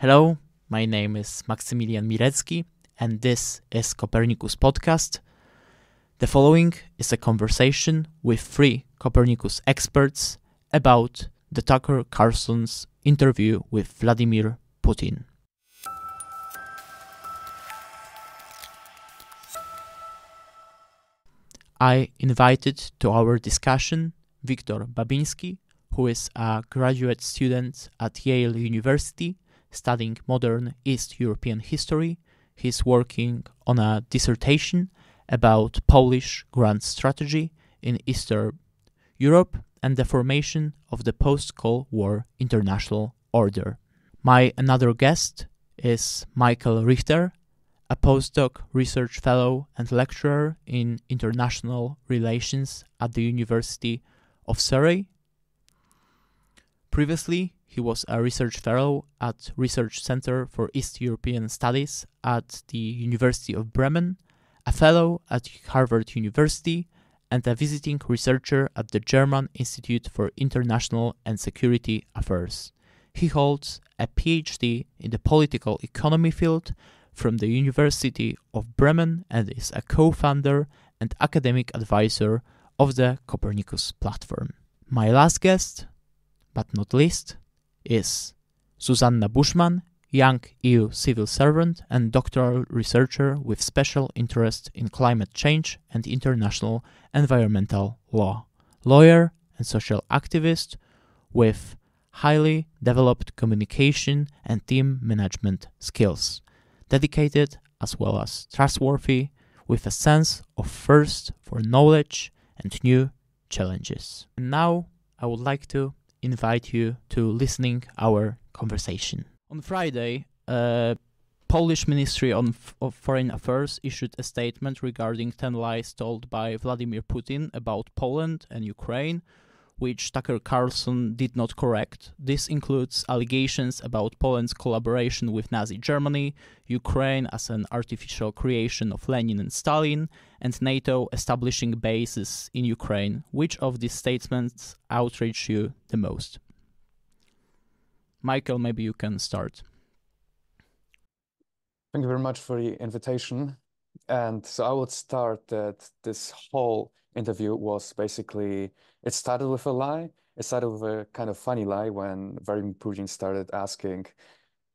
Hello, my name is Maksymilian Mirecki, and this is Coopernicus Podcast. The following is a conversation with three Coopernicus experts about the Tucker Carlson's interview with Vladimir Putin. I invited to our discussion Wiktor Babinski, who is a graduate student at Yale University studying modern East European history. He's working on a dissertation about Polish grand strategy in Eastern Europe and the formation of the post-Cold War international order. My another guest is Martin Richter, a postdoc research fellow and lecturer in international relations at the University of Surrey. Previously, he was a research fellow at Research Center for East European Studies at the University of Bremen, a fellow at Harvard University, and a visiting researcher at the German Institute for International and Security Affairs. He holds a PhD in the political economy field from the University of Bremen and is a co-founder and academic advisor of the Coopernicus platform. My last guest, but not least, is Zuzanna Buszman, young EU civil servant and doctoral researcher with special interest in climate change and international environmental law, lawyer and social activist with highly developed communication and team management skills, dedicated as well as trustworthy, with a sense of thirst for knowledge and new challenges. And now I would like to invite you to listening our conversation. On Friday, Polish Ministry of Foreign Affairs issued a statement regarding 10 lies told by Vladimir Putin about Poland and Ukraine, which Tucker Carlson did not correct. This includes allegations about Poland's collaboration with Nazi Germany, Ukraine as an artificial creation of Lenin and Stalin, and NATO establishing bases in Ukraine. Which of these statements outraged you the most? Michael, maybe you can start. Thank you very much for the invitation. And so I would start that this whole interview was basically, it started with a lie. It started with a kind of funny lie when Vladimir Putin started asking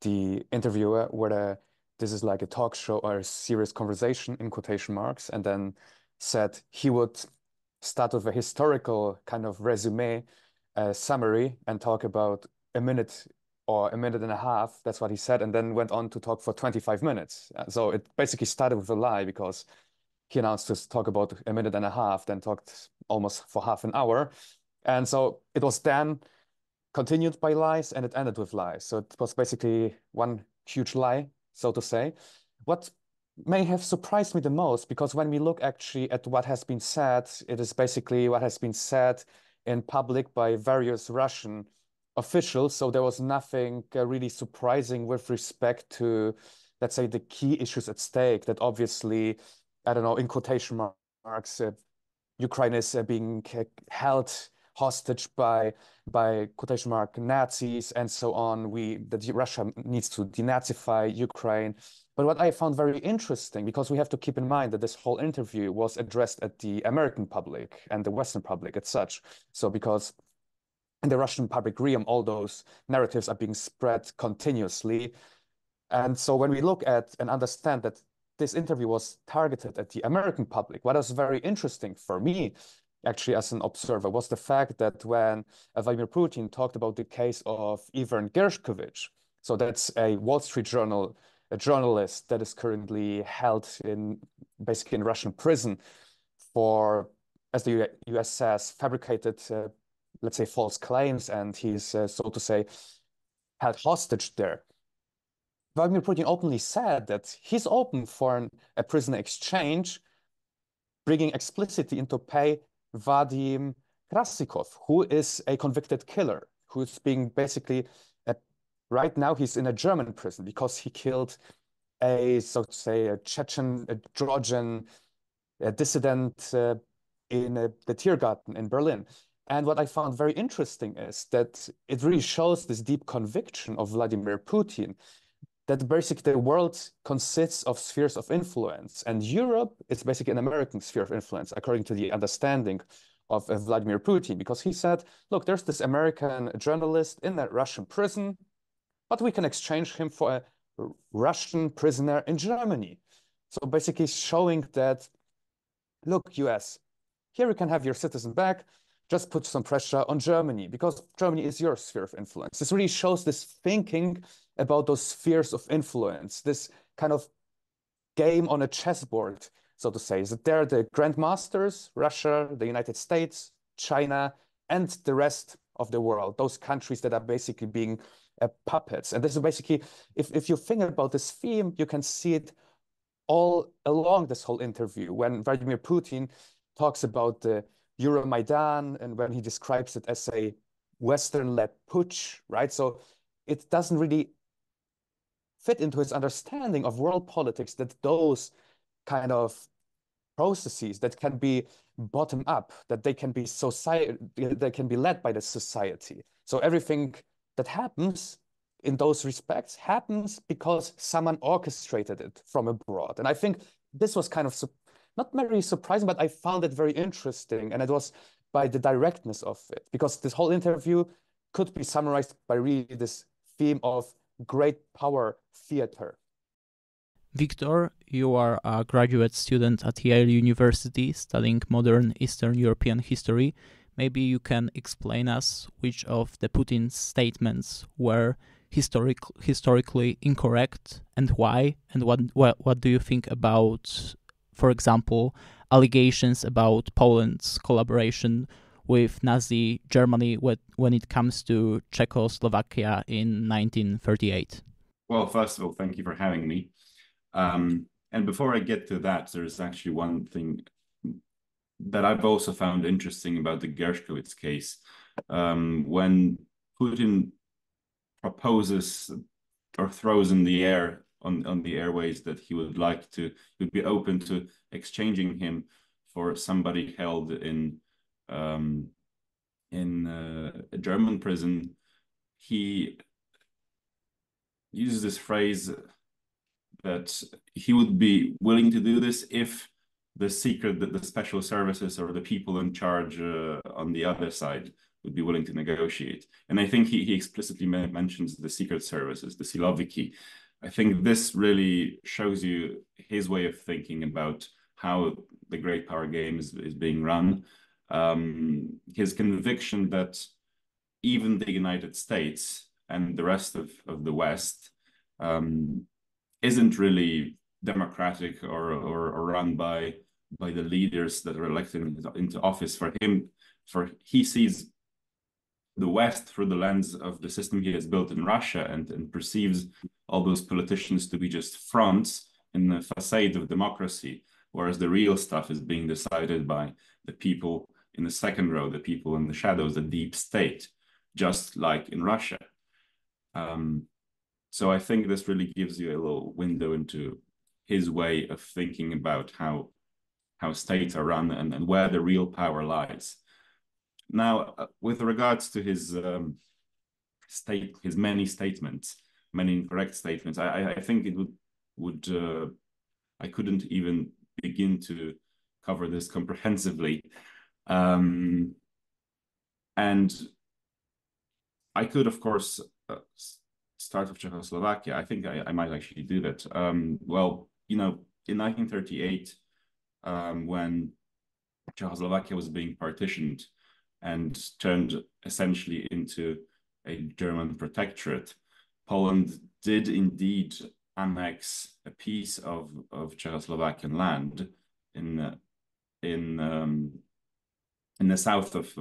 the interviewer whether this is like a talk show or a serious conversation in quotation marks, and then said he would start with a historical kind of resume, summary, and talk about a minute or a minute and a half. That's what he said, and then went on to talk for 25 minutes. So it basically started with a lie because he announced to talk about a minute and a half, then talked almost for half an hour. And so it was then continued by lies and it ended with lies. So it was basically one huge lie, so to say. What may have surprised me the most, because when we look actually at what has been said, it is basically what has been said in public by various Russian officials. So there was nothing really surprising with respect to, let's say, the key issues at stake that obviously, I don't know, in quotation marks, Ukraine is being held hostage by quotation mark Nazis and so on. That Russia needs to denazify Ukraine. But what I found very interesting, because we have to keep in mind that this whole interview was addressed at the American public and the Western public as such. So because in the Russian public realm, all those narratives are being spread continuously. And so when we look at and understand that this interview was targeted at the American public, what was very interesting for me, actually, as an observer, was the fact that when Vladimir Putin talked about the case of Ivan Gershkovich, so that's a Wall Street Journal, a journalist that is currently held basically in Russian prison for, as the US says, fabricated, let's say, false claims, and he's, so to say, held hostage there. Vladimir Putin openly said that he's open for a prisoner exchange, bringing explicitly into play Vadim Krasikov, who is a convicted killer, who's being basically, right now he's in a German prison because he killed so to say, a Georgian dissident in the Tiergarten in Berlin. And what I found very interesting is that it really shows this deep conviction of Vladimir Putin that basically the world consists of spheres of influence, and Europe is basically an American sphere of influence, according to the understanding of Vladimir Putin, because he said, look, there's this American journalist in a Russian prison, but we can exchange him for a Russian prisoner in Germany. So basically showing that, look, US, here you can have your citizen back, just put some pressure on Germany because Germany is your sphere of influence. This really shows this thinking about those spheres of influence, this kind of game on a chessboard, so to say. Is that they're the grandmasters, Russia, the United States, China, and the rest of the world, those countries that are basically being puppets. And this is basically, if you think about this theme, you can see it all along this whole interview when Vladimir Putin talks about the Euromaidan and when he describes it as a Western-led putsch, right? So it doesn't really fit into his understanding of world politics that those kind of processes that can be bottom up, that they can be society, they can be led by the society. So everything that happens in those respects happens because someone orchestrated it from abroad. And I think this was kind of not very surprising, but I found it very interesting. And it was by the directness of it, because this whole interview could be summarized by really this theme of great power theater. Victor, you are a graduate student at Yale University studying modern Eastern European history. Maybe you can explain us which of the Putin's statements were historically incorrect and why, and what do you think about, for example, allegations about Poland's collaboration with Nazi Germany when it comes to Czechoslovakia in 1938? Well, first of all, thank you for having me. And before I get to that, there's actually one thing that I've also found interesting about the Gershkovich case. When Putin proposes or throws in the air on the airways that he would be open to exchanging him for somebody held in a German prison, he uses this phrase that he would be willing to do this if the special services or the people in charge on the other side would be willing to negotiate. And I think he explicitly mentions the secret services, the Siloviki. I think this really shows you his way of thinking about how the great power game is being run. His conviction that even the United States and the rest of the West isn't really democratic or run by the leaders that are elected into office. He sees the West through the lens of the system he has built in Russia and perceives all those politicians to be just fronts in the facade of democracy, whereas the real stuff is being decided by the people in the second row, the people in the shadows, the deep state, just like in Russia. So I think this really gives you a little window into his way of thinking about how states are run and where the real power lies. Now, with regards to his many statements, many incorrect statements, I think it would I couldn't even begin to cover this comprehensively. And I could, of course, start with Czechoslovakia. I think I might actually do that. Well, in 1938, when Czechoslovakia was being partitioned and turned essentially into a German protectorate, Poland did indeed annex a piece of Czechoslovakian land in the south of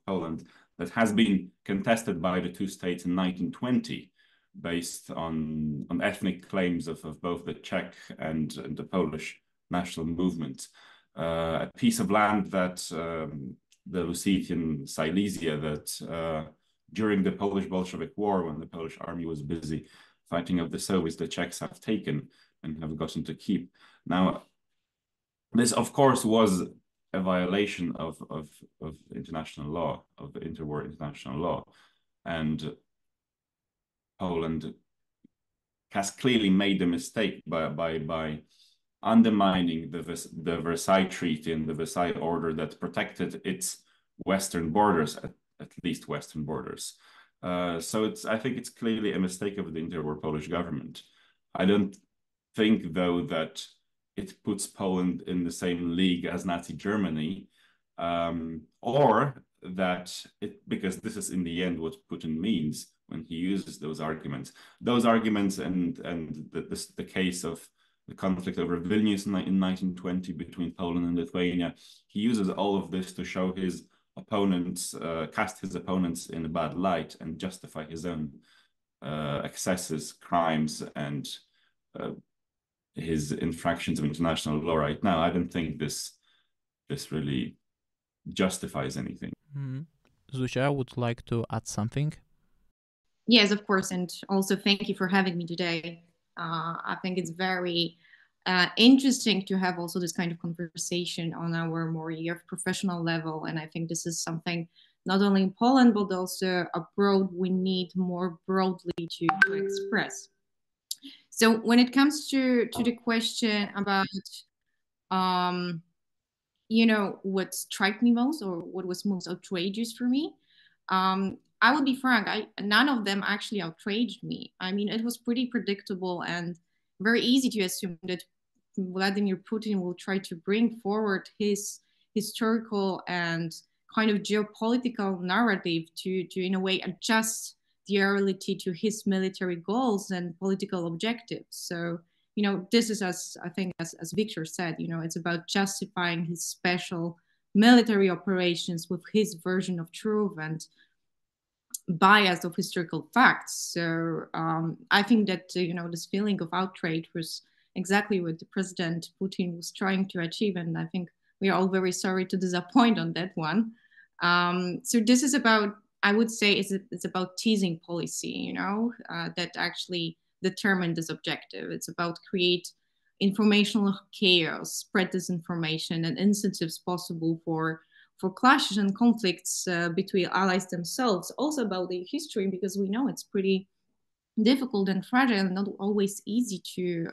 Poland that has been contested by the two states in 1920, based on ethnic claims of both the Czech and the Polish national movement. A piece of land that the Lusitian Silesia that during the Polish Bolshevik War, when the Polish army was busy fighting off the Soviets, the Czechs have taken and have gotten to keep. Now, this, of course, was a violation of international law, of interwar international law. And Poland has clearly made the mistake by undermining the Versailles Treaty and the Versailles Order that protected its western borders, at least western borders. So I think it's clearly a mistake of the interwar Polish government. I don't think, though, that it puts Poland in the same league as Nazi Germany, or that because this is in the end what Putin means when he uses those arguments. Those arguments and the case of the conflict over Vilnius in 1920 between Poland and Lithuania, he uses all of this to show his opponents, cast his opponents in a bad light and justify his own excesses, crimes, and his infractions of international law right now. I don't think this really justifies anything. Zuzia would like to add something? Yes, of course. And also thank you for having me today. I think it's very interesting to have also this kind of conversation on our more professional level. And I think this is something not only in Poland, but also abroad, we need more broadly to express. So when it comes to the question about, what struck me most or what was most outrageous for me, I would be frank, none of them actually outraged me. I mean, it was pretty predictable and very easy to assume that Vladimir Putin will try to bring forward his historical and kind of geopolitical narrative to in a way adjust the reality to his military goals and political objectives. So, this is, as Victor said, it's about justifying his special military operations with his version of truth and bias of historical facts. So I think that, this feeling of outrage was exactly what the President Putin was trying to achieve. And I think we are all very sorry to disappoint on that one. So this is about, I would say, it's about teasing policy, that actually determine this objective. It's about create informational chaos, spread disinformation, and incentives possible for clashes and conflicts between allies themselves. Also about the history, because we know it's pretty difficult and fragile and not always easy to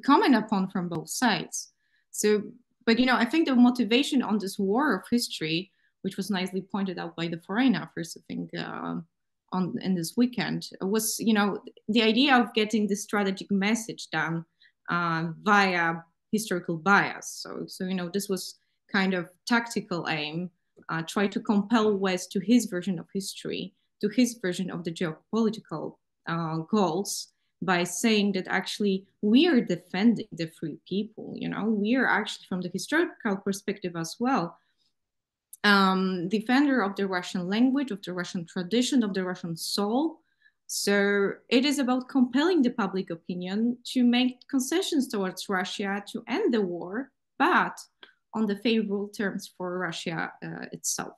comment upon from both sides. So, but I think the motivation on this war of history, which was nicely pointed out by the Foreign Affairs, I think, in this weekend, was the idea of getting the strategic message down via historical bias. So this was kind of tactical aim, try to compel West to his version of history, to his version of the geopolitical goals, by saying that actually we are defending the free people. We are actually, from the historical perspective as well, defender of the Russian language, of the Russian tradition, of the Russian soul. So it is about compelling the public opinion to make concessions towards Russia to end the war, but on the favorable terms for Russia itself.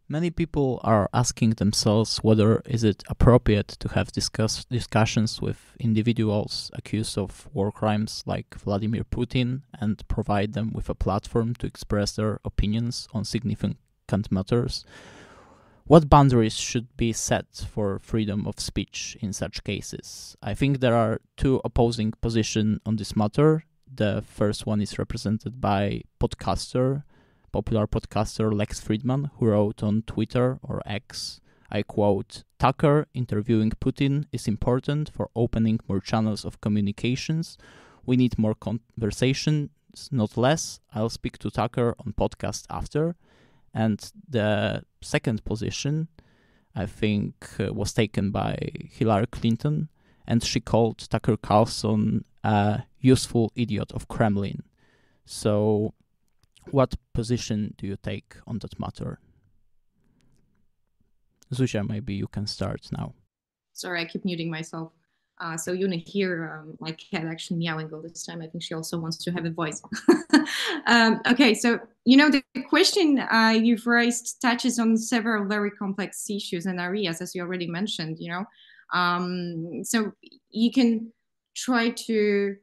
Many people are asking themselves whether is it appropriate to have discussions with individuals accused of war crimes like Vladimir Putin and provide them with a platform to express their opinions on significant matters. What boundaries should be set for freedom of speech in such cases? I think there are two opposing positions on this matter. The first one is represented by popular podcaster Lex Fridman, who wrote on Twitter or X, I quote, "Tucker interviewing Putin is important for opening more channels of communications. We need more conversations, not less. I'll speak to Tucker on podcast after." And the second position, I think, was taken by Hillary Clinton, and she called Tucker Carlson a useful idiot of Kremlin. So what position do you take on that matter? Zuzia, maybe you can start now. Sorry, I keep muting myself. So you hear my cat actually meowing all this time. I think she also wants to have a voice. Okay, so the question you've raised touches on several very complex issues and areas, as you already mentioned. So you can try to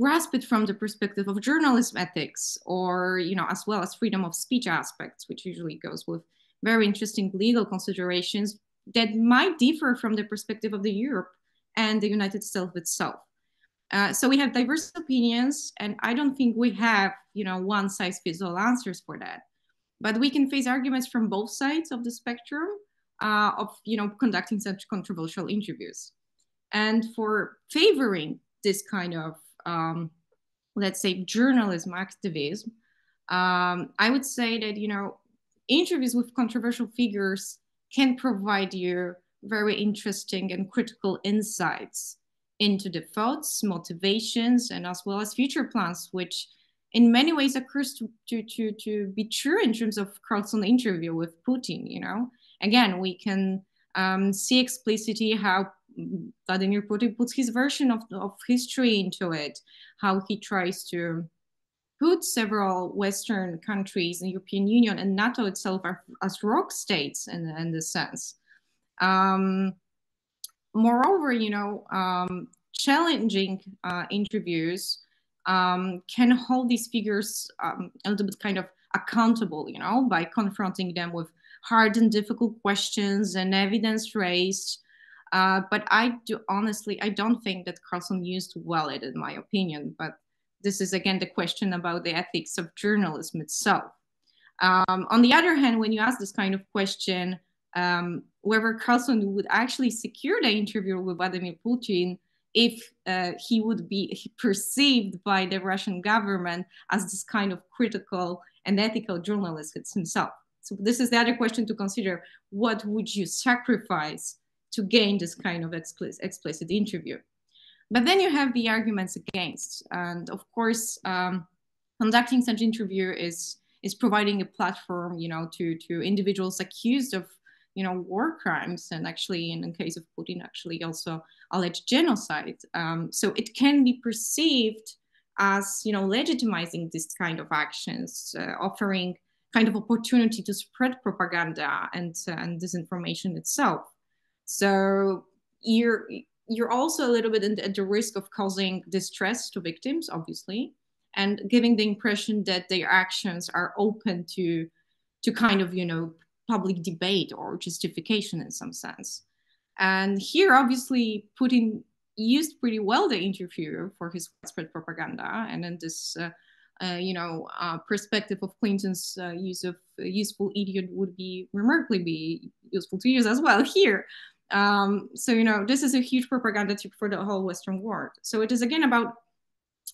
grasp it from the perspective of journalism ethics, or, you know, as well as freedom of speech aspects, which usually goes with very interesting legal considerations that might differ from the perspective of the Europe and the United States itself. So we have diverse opinions, and I don't think we have, you know, one size fits all answers for that. But we can face arguments from both sides of the spectrum of, you know, conducting such controversial interviews. And for favoring this kind of, let's say, journalism activism, I would say that, you know, interviews with controversial figures can provide you very interesting and critical insights into the thoughts, motivations, and as well as future plans, which in many ways occurs to be true in terms of Carlson's interview with Putin. You know, again, we can see explicitly how Vladimir Putin puts his version of history into it, how he tries to put several Western countries, the European Union and NATO itself as rogue states in this sense. Moreover, you know, challenging interviews can hold these figures a little bit kind of accountable, you know, by confronting them with hard and difficult questions and evidence raised. But I don't think that Carlson used well it, in my opinion. But this is, again, the question about the ethics of journalism itself. On the other hand, when you ask this kind of question, whether Carlson would actually secure the interview with Vladimir Putin if he would be perceived by the Russian government as this kind of critical and ethical journalist himself. So this is the other question to consider. What would you sacrifice to gain this kind of explicit interview? But then you have the arguments against. And of course, conducting such interview is providing a platform, you know, to individuals accused of, you know, war crimes, and actually in the case of Putin, actually also alleged genocide. So it can be perceived as, you know, legitimizing this kind of actions, offering kind of opportunity to spread propaganda and disinformation itself. So you're also a little bit at the risk of causing distress to victims, obviously, and giving the impression that their actions are open to kind of, you know, public debate or justification in some sense. And here, obviously, Putin used pretty well the interview for his widespread propaganda, and then this, you know, perspective of Clinton's use of useful idiot would be remarkably be useful to use as well here. So, you know, this is a huge propaganda tip for the whole Western world. So it is, again, about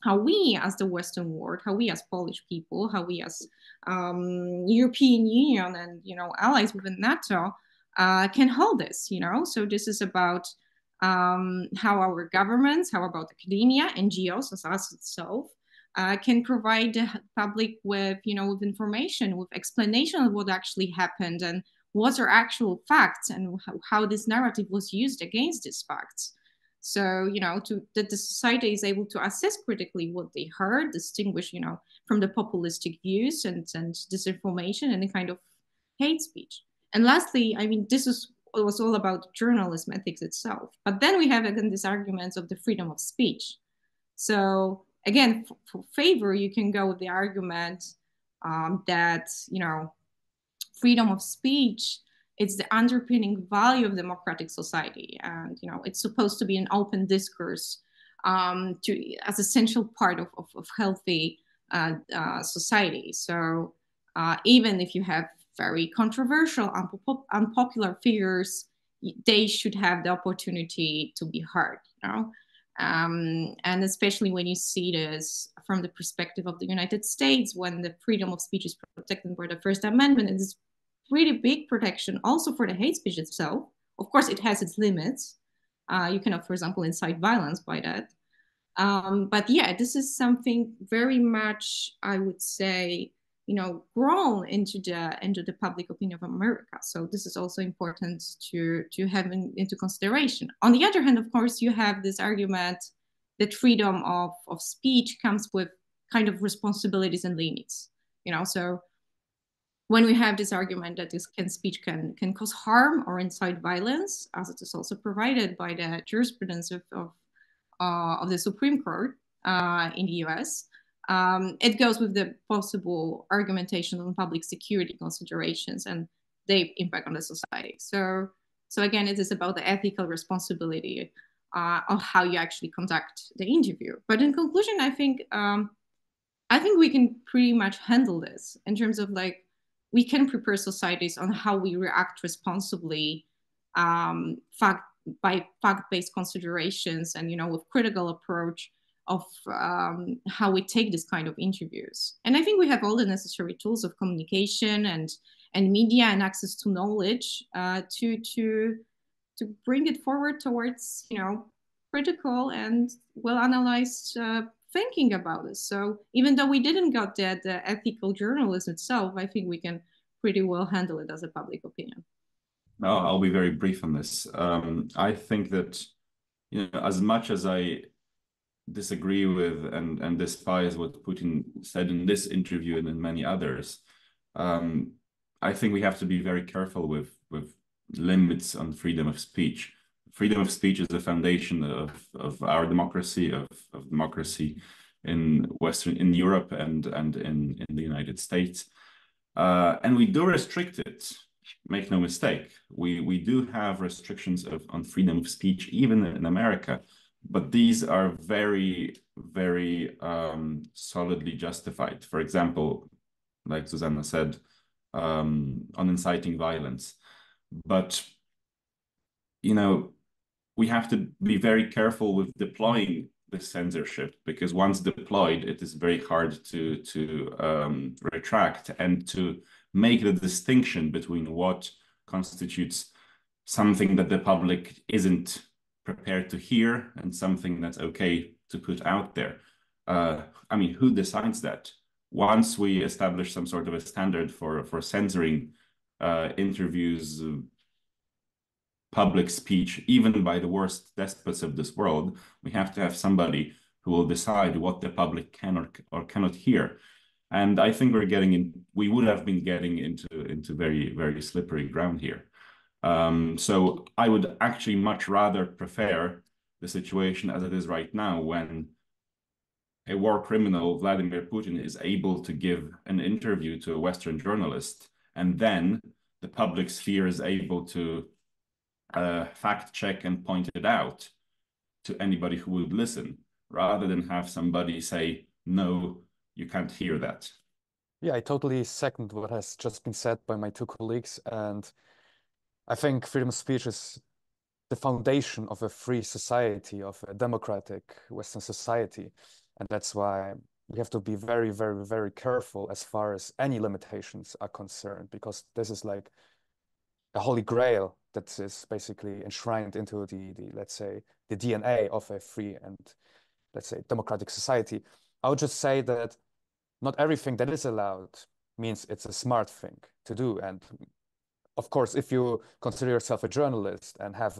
how we as the Western world, how we as Polish people, how we as European Union and, you know, allies within NATO can hold this, you know. So this is about how our governments, how about academia, NGOs as us itself, can provide the public with, you know, with information, with explanation of what actually happened and what are actual facts and how this narrative was used against these facts. So, you know, that the society is able to assess critically what they heard, distinguish, you know, from the populistic views and disinformation and the kind of hate speech. And lastly, I mean, it was all about journalism ethics itself. But then we have, again, these arguments of the freedom of speech. So again, for favor, you can go with the argument that, you know, freedom of speech, it's the underpinning value of democratic society. And, you know, it's supposed to be an open discourse as essential part of healthy society. So even if you have very controversial, unpopular figures, they should have the opportunity to be heard, you know? And especially when you see this from the perspective of the United States, when the freedom of speech is protected by the First Amendment, and it's really big protection also for the hate speech itself. Of course, it has its limits. You cannot, for example, incite violence by that. But yeah, this is something very much, I would say, you know, grown into the public opinion of America. So this is also important to have into consideration. On the other hand, of course, you have this argument that freedom of speech comes with kind of responsibilities and limits. You know, so when we have this argument that speech can cause harm or incite violence, as it is also provided by the jurisprudence of the Supreme Court, in the US. It goes with the possible argumentation on public security considerations and their impact on the society. So again, it is about the ethical responsibility of how you actually conduct the interview. But in conclusion, I think we can pretty much handle this in terms of like, we can prepare societies on how we react responsibly, fact-based considerations, and with critical approach of how we take this kind of interviews. And I think we have all the necessary tools of communication and media and access to knowledge to bring it forward towards critical and well analyzed thinking about this. So even though we didn't got the ethical journalism itself, I think we can pretty well handle it as a public opinion. No, I'll be very brief on this. I think that as much as I disagree with and despise what Putin said in this interview and in many others, I think we have to be very careful with limits on freedom of speech. Freedom of speech is the foundation of our democracy, of democracy in Europe and in the United States. And we do restrict it. Make no mistake. We do have restrictions on freedom of speech, even in America. But these are very, very solidly justified. For example, like Zuzanna said, on inciting violence. But, we have to be very careful with deploying the censorship, because once deployed, it is very hard to retract and to make the distinction between what constitutes something that the public isn't prepared to hear and something that's okay to put out there. I mean, who decides that? Once we establish some sort of a standard for censoring interviews, public speech, even by the worst despots of this world, we have to have somebody who will decide what the public can or cannot hear. And I think we would have been getting into very, very slippery ground here. So I would actually much rather prefer the situation as it is right now, when a war criminal, Vladimir Putin, is able to give an interview to a Western journalist, and then the public sphere is able to fact check and point it out to anybody who would listen, rather than have somebody say, no, you can't hear that. Yeah, I totally second what has just been said by my two colleagues. And I think freedom of speech is the foundation of a free society, of a democratic Western society. And that's why we have to be very, very, very careful as far as any limitations are concerned, because this is like a holy grail that is basically enshrined into the let's say, the DNA of a free and, let's say, democratic society. I would just say that not everything that is allowed means it's a smart thing to do. And of course, if you consider yourself a journalist and have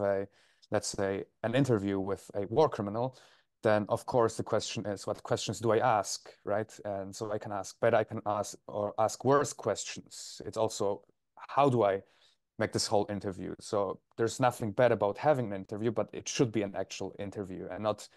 let's say, an interview with a war criminal, then of course the question is, what questions do I ask, right? And so I can ask better, I can ask worse questions. It's also, how do I make this whole interview? So there's nothing bad about having an interview, but it should be an actual interview and not,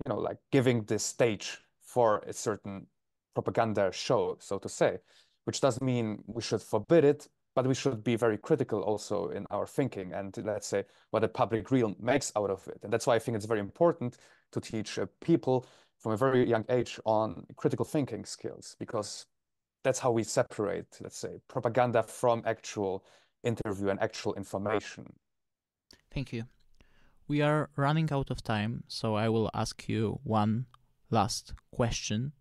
like giving the stage for a certain propaganda show, so to say, which doesn't mean we should forbid it, but we should be very critical also in our thinking and, let's say, what the public real makes out of it. And that's why I think it's very important to teach people from a very young age on critical thinking skills, because that's how we separate, let's say, propaganda from actual interview and actual information. Thank you. We are running out of time, so I will ask you one last question.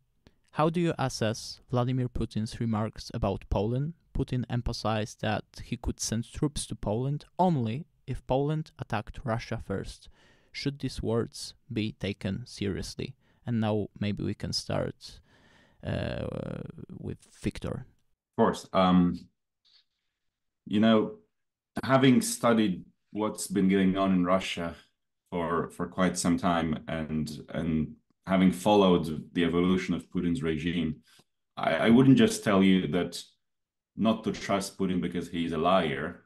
How do you assess Vladimir Putin's remarks about Poland? Putin emphasized that he could send troops to Poland only if Poland attacked Russia first. Should these words be taken seriously? And now maybe we can start with Victor. Of course. Having studied what's been going on in Russia for quite some time and having followed the evolution of Putin's regime, I wouldn't just tell you that not to trust Putin because he's a liar.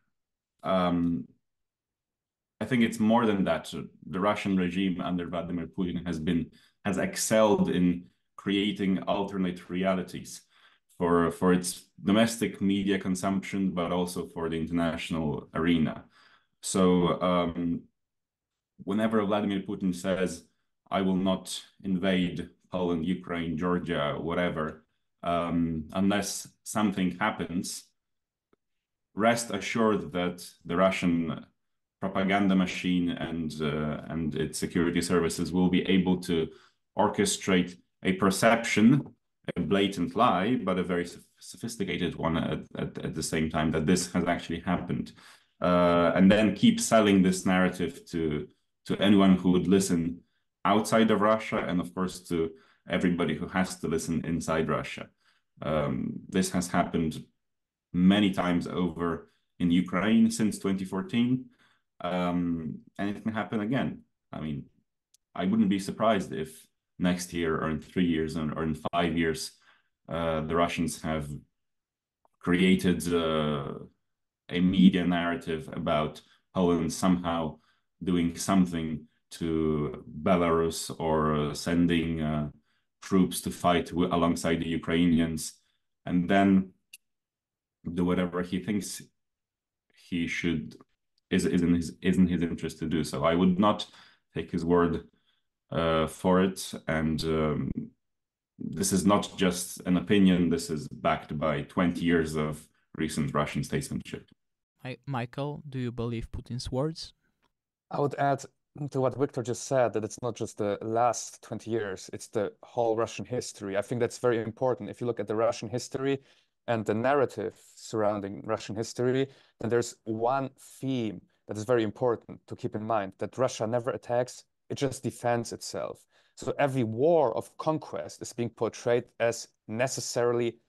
I think it's more than that. The Russian regime under Vladimir Putin has excelled in creating alternate realities for its domestic media consumption, but also for the international arena. So whenever Vladimir Putin says, "I will not invade Poland, Ukraine, Georgia, whatever, unless something happens," rest assured that the Russian propaganda machine and its security services will be able to orchestrate a perception, a blatant lie, but a very sophisticated one at the same time, that this has actually happened, and then keep selling this narrative to anyone who would listen outside of Russia, and of course to everybody who has to listen inside Russia. This has happened many times over in Ukraine since 2014. And it can happen again. I mean, I wouldn't be surprised if next year or in 3 years or in 5 years, the Russians have created a media narrative about Poland somehow doing something to Belarus or sending troops to fight alongside the Ukrainians, and then do whatever he thinks he should is in his interest to do so. I would not take his word for it, and this is not just an opinion. This is backed by 20 years of recent Russian statesmanship. Michael, do you believe Putin's words? I would add to what Victor just said, that it's not just the last 20 years, it's the whole Russian history. I think that's very important. If you look at the Russian history and the narrative surrounding Russian history, then there's one theme that is very important to keep in mind, that Russia never attacks, it just defends itself. So every war of conquest is being portrayed as necessarily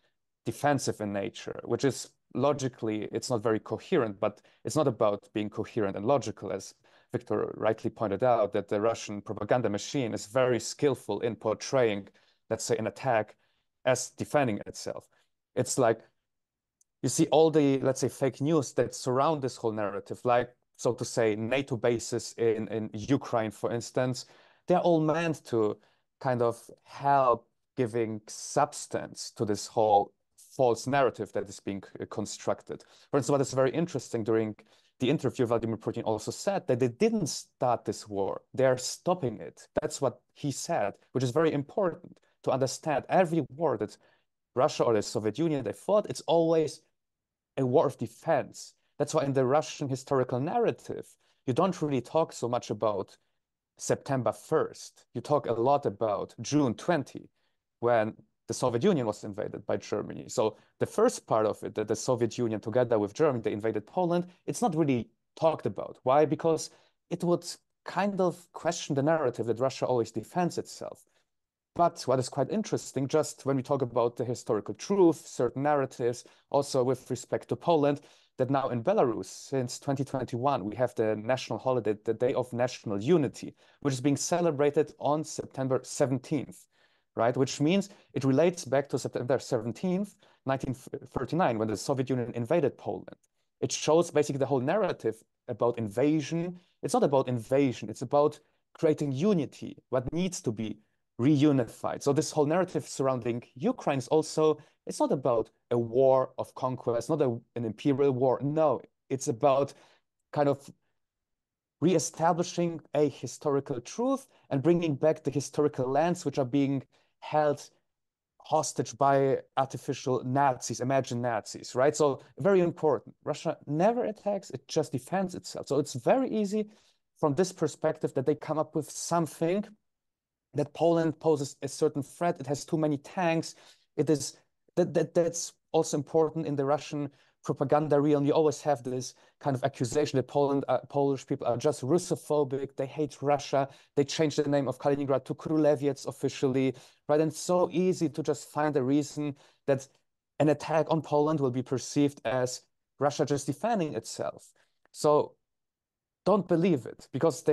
defensive in nature, which is logically, it's not very coherent, but it's not about being coherent and logical, as Victor rightly pointed out, that the Russian propaganda machine is very skillful in portraying, let's say, an attack as defending itself. It's like, you see all the, let's say, fake news that surround this whole narrative, like, so to say, NATO bases in Ukraine, for instance, they're all meant to kind of help giving substance to this whole false narrative that is being constructed. For instance, what is very interesting, during the interview, Vladimir Putin also said that they didn't start this war, they're stopping it. That's what he said, which is very important to understand. Every war that Russia or the Soviet Union, they fought, it's always a war of defense. That's why in the Russian historical narrative, you don't really talk so much about September 1st. You talk a lot about June 20, when the Soviet Union was invaded by Germany. So the first part of it, that the Soviet Union together with Germany, they invaded Poland, it's not really talked about. Why? Because it would kind of question the narrative that Russia always defends itself. But what is quite interesting, just when we talk about the historical truth, certain narratives, also with respect to Poland, that now in Belarus, since 2021, we have the national holiday, the Day of National Unity, which is being celebrated on September 17th, right? Which means it relates back to September 17th, 1939, when the Soviet Union invaded Poland. It shows basically the whole narrative about invasion. It's not about invasion, it's about creating unity, what needs to be reunified. So this whole narrative surrounding Ukraine is also, it's not about a war of conquest, not an imperial war. No, it's about kind of reestablishing a historical truth and bringing back the historical lands which are being held hostage by artificial Nazis, imagined Nazis, right? So very important. Russia never attacks, it just defends itself. So it's very easy from this perspective that they come up with something that Poland poses a certain threat. It has too many tanks. It is that's also important in the Russian propaganda realm. You always have this kind of accusation that Polish people are just Russophobic. They hate Russia. They changed the name of Kaliningrad to Królewiec officially, right? And it's so easy to just find a reason that an attack on Poland will be perceived as Russia just defending itself. So don't believe it, because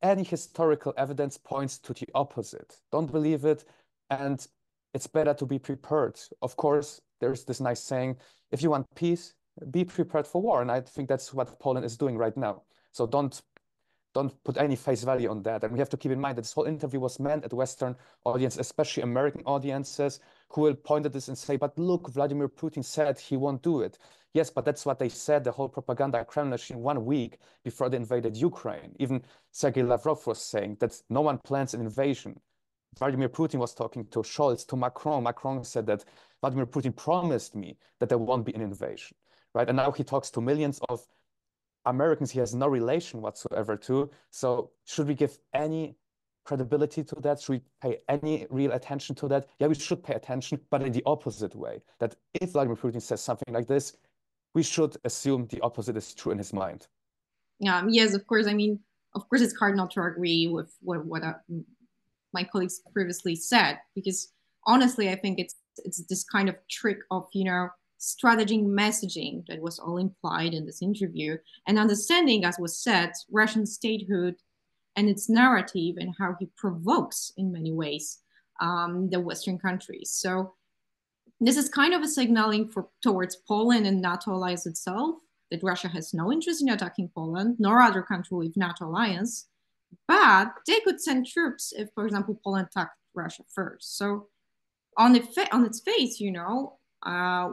any historical evidence points to the opposite. Don't believe it, and it's better to be prepared. Of course, there's this nice saying, if you want peace, be prepared for war. And I think that's what Poland is doing right now. So don't don't put any face value on that. And we have to keep in mind that this whole interview was meant at Western audience, especially American audiences, who will point at this and say, but look, Vladimir Putin said he won't do it. Yes, but that's what they said, the whole propaganda Kremlin machine, 1 week before they invaded Ukraine. Even Sergei Lavrov was saying that no one plans an invasion. Vladimir Putin was talking to Scholz, to Macron. Macron said that Vladimir Putin promised me that there won't be an invasion, right? And now he talks to millions of Americans he has no relation whatsoever to. So should we give any credibility to that? Should we pay any real attention to that? Yeah, we should pay attention, but in the opposite way, that if Vladimir Putin says something like this, we should assume the opposite is true in his mind. Yes, of course. I mean, of course, it's hard not to agree with what my colleagues previously said, because honestly, I think it's this kind of trick of, strategic messaging that was all implied in this interview, and understanding, as was said, Russian statehood and its narrative and how he provokes in many ways the Western countries. So this is kind of a signaling towards Poland and NATO alliance itself, that Russia has no interest in attacking Poland, nor other country with NATO alliance, but they could send troops if, for example, Poland attacked Russia first. So on its face,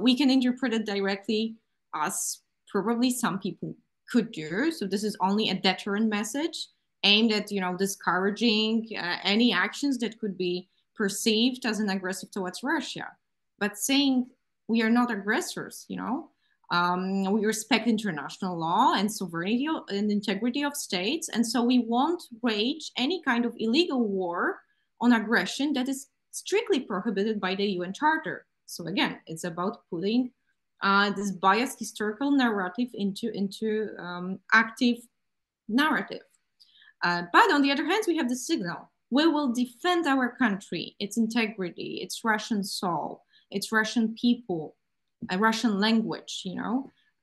we can interpret it directly as probably some people could do. So this is only a deterrent message aimed at, discouraging any actions that could be perceived as an aggressive towards Russia. But saying we are not aggressors, we respect international law and sovereignty and integrity of states. And so we won't wage any kind of illegal war on aggression that is strictly prohibited by the UN Charter. So again, it's about putting this biased historical narrative into active narrative. But on the other hand, we have the signal. We will defend our country, its integrity, its Russian soul, its Russian people, a Russian language,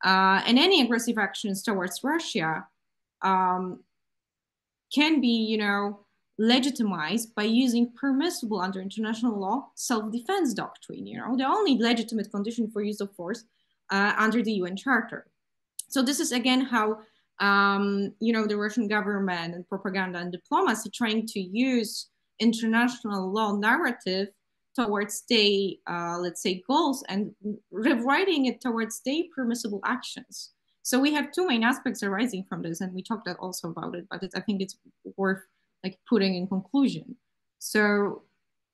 and any aggressive actions towards Russia can be, legitimized by using permissible under international law self-defense doctrine, the only legitimate condition for use of force under the UN Charter. So this is again how, the Russian government and propaganda and diplomacy trying to use international law narrative towards their, let's say, goals and rewriting it towards their permissible actions. So we have two main aspects arising from this, and we talked also about it, but I think it's worth putting in conclusion. So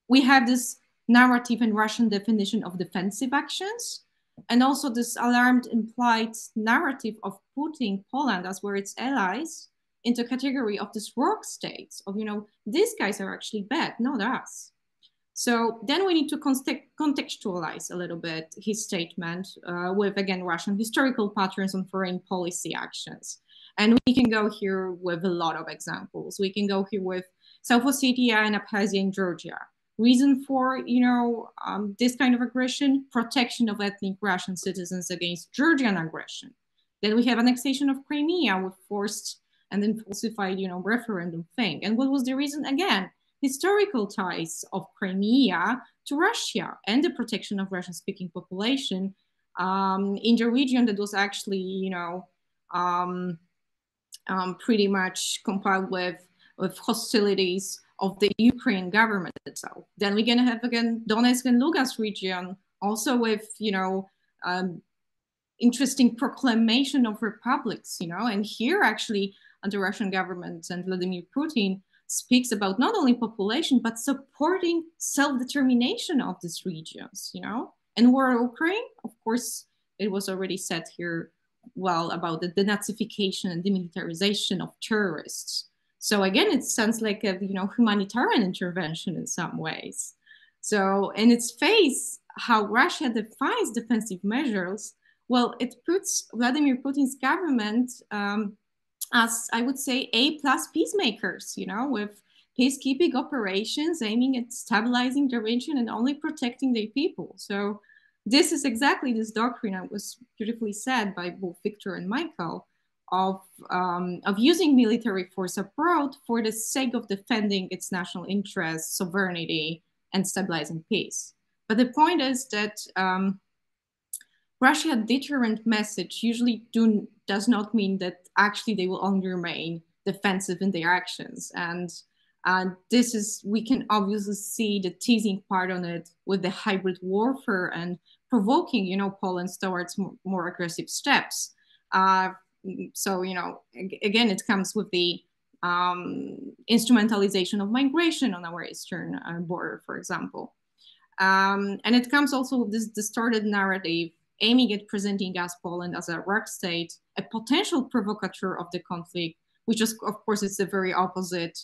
we have this narrative and Russian definition of defensive actions, and also this alarmed implied narrative of putting Poland, as were its allies, into category of this rogue states of, these guys are actually bad, not us. So then we need to contextualize a little bit his statement with, again, Russian historical patterns on foreign policy actions. And we can go here with a lot of examples. We can go here with South Ossetia and Abkhazia and Georgia. Reason for, this kind of aggression: protection of ethnic Russian citizens against Georgian aggression. Then we have annexation of Crimea with forced and then falsified, referendum thing. And what was the reason? Again, historical ties of Crimea to Russia and the protection of Russian-speaking population in the region that was actually, pretty much compiled with hostilities of the Ukraine government itself. Then we're gonna have again Donetsk and Lugansk region, also with interesting proclamation of republics, and here actually the Russian government and Vladimir Putin speaks about not only population but supporting self-determination of these regions, And war in Ukraine, of course, it was already said here well about the denazification and demilitarization of terrorists. So again, it sounds like a humanitarian intervention in some ways. So in its face, how Russia defines defensive measures, well, it puts Vladimir Putin's government as, I would say, A+ peacemakers, with peacekeeping operations aiming at stabilizing the region and only protecting their people. So this is exactly this doctrine that was beautifully said by both Victor and Michael of using military force abroad for the sake of defending its national interests, sovereignty, and stabilizing peace. But the point is that Russia's deterrent message usually does not mean that actually they will only remain defensive in their actions. And we can obviously see the teasing part on it with the hybrid warfare and provoking, Poland towards more aggressive steps. So, again, it comes with the instrumentalization of migration on our eastern border, for example. And it comes also with this distorted narrative aiming at presenting us, Poland, as a rogue state, a potential provocateur of the conflict, which is, of course, is the very opposite,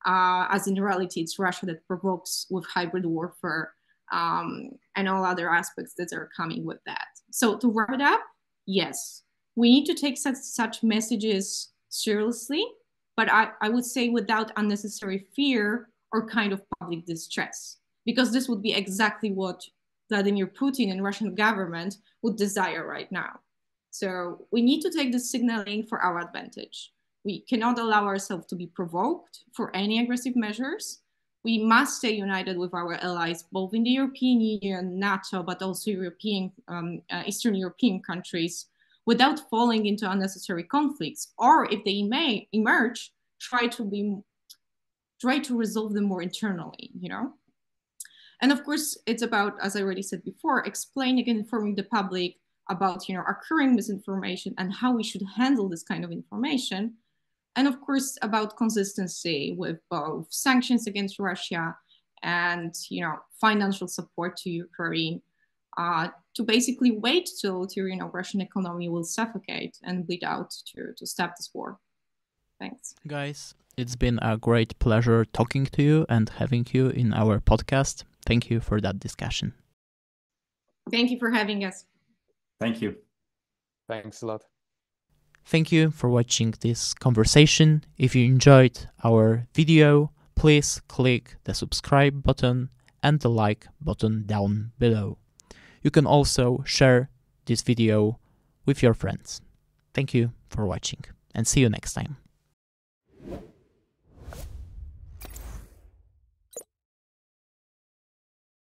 as in reality, it's Russia that provokes with hybrid warfare and all other aspects that are coming with that. So to wrap it up, yes, we need to take such messages seriously, but I would say without unnecessary fear or kind of public distress, because this would be exactly what Vladimir Putin and Russian government would desire right now. So we need to take this signaling for our advantage. We cannot allow ourselves to be provoked for any aggressive measures. We must stay united with our allies, both in the European Union, NATO, but also Eastern European countries, without falling into unnecessary conflicts, or if they may emerge, try to resolve them more internally, And of course, it's about, as I already said before, explaining and informing the public about, occurring misinformation and how we should handle this kind of information. And of course, about consistency with both sanctions against Russia and, financial support to Ukraine, to basically wait till Russian economy will suffocate and bleed out to stop this war. Thanks. Guys, it's been a great pleasure talking to you and having you in our podcast. Thank you for that discussion. Thank you for having us. Thank you. Thanks a lot. Thank you for watching this conversation. If you enjoyed our video, please click the subscribe button and the like button down below. You can also share this video with your friends. Thank you for watching and see you next time.